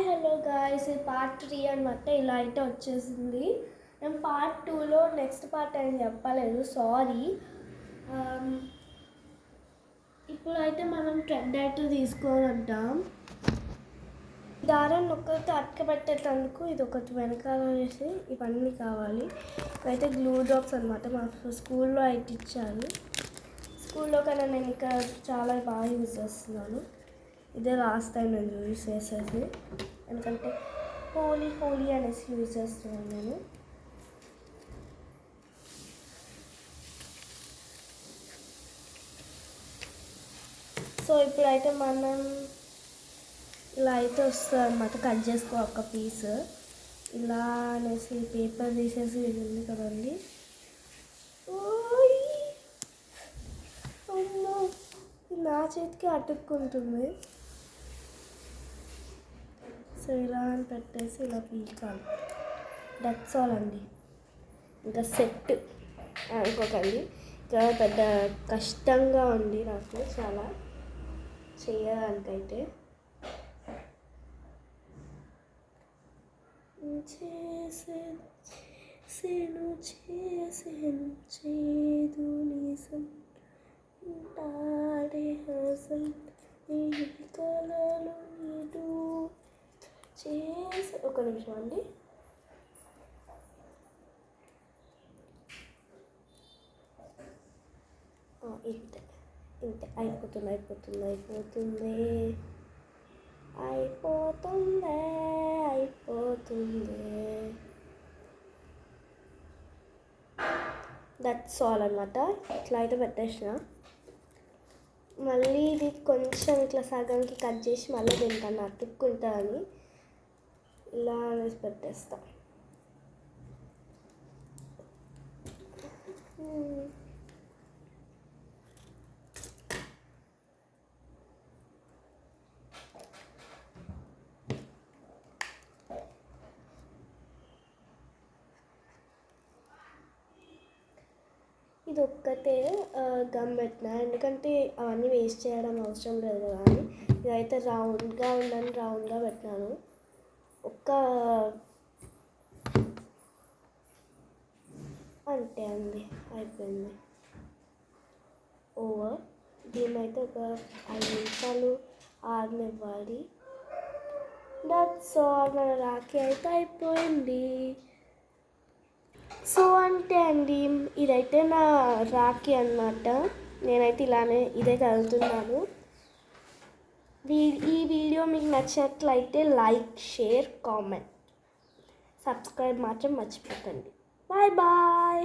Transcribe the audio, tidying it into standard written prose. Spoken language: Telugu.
హలో గాయ్స్, ఇది పార్ట్ 3 అనమాట. ఇలా అయితే వచ్చేసింది. నేను పార్ట్ 2లో నెక్స్ట్ పార్ట్ అని చెప్పలేదు, సారీ. ఇప్పుడైతే మనం థ్రెడ్ అయితే తీసుకొని ఉంటాం. దారాన్ని ఒక్కరితో అతకబెట్టేటందుకు ఇది ఒకటి వెనకాల వేసి ఇవన్నీ కావాలి. ఇవైతే గ్లూ డ్రాప్స్ అనమాట. మాకు స్కూల్లో అయితే ఇచ్చారు. స్కూల్లో కన్నా నేను ఇక్కడ చాలా బాగా యూజ్ చేస్తున్నాను. ఇదే లాస్ట్ టైం నేను యూజ్ చేసేది, ఎందుకంటే హోలీ అనేసి యూజ్ చేస్తున్నాను నేను. సో ఇప్పుడైతే మనం ఇలా అయితే వస్తుంది అనమాట. కట్ చేసుకో ఒక పీస్ ఇలా అనేసి పేపర్ తీసేసి ఇది ఉంది కదండి. అమ్మో, నా చేతికి అతుక్కుంటుంది. సో ఇలా అని పెట్టేసి ఇలా పీకాలి. దట్స్ ఆల్ అండి. ఇంకా సెట్ అనుకోకండి. ఇంకా పెద్ద కష్టంగా ఉంది నాకు చాలా చేయడానికైతే. చేసేను చేదు నిజం ఉంటాడే హసం నీ కలలు నీడు చేసే. ఒక నిమిషం అండి. ఇంతే ఇంతే అయిపోతుంది. దట్స్ ఆల్ అనమాట. ఇట్లా అయితే పెట్టేసిన. మళ్ళీ ఇది కొంచెం ఇట్లా సగంకి కట్ చేసి మళ్ళీ దీనికన్నా అతుక్కుంటుందని ఇలా అనేసి పెట్టేస్తా. ఇది ఒక్కటే గమ్ పెట్టిన, ఎందుకంటే అవన్నీ వేస్ట్ చేయడం అవసరం లేదు కదా అని. ఇదైతే రౌండ్గా పెట్టినాను. అంతే అండి, అయిపోయింది. ఓవర్. దీన్నైతే ఒక 5 నిమిషాలు ఆరనివ్వాలి. That's all. మన రాఖీ అయితే అయిపోయింది. సో అంతే అండి, ఇదైతే నా రాఖీ అన్నమాట. నేనైతే ఇదే చదువుతున్నాను. ఈ వీడియో మీకు నచ్చినట్లయితే లైక్, షేర్, కామెంట్, సబ్స్క్రైబ్ మాత్రం మర్చిపోకండి. Bye bye.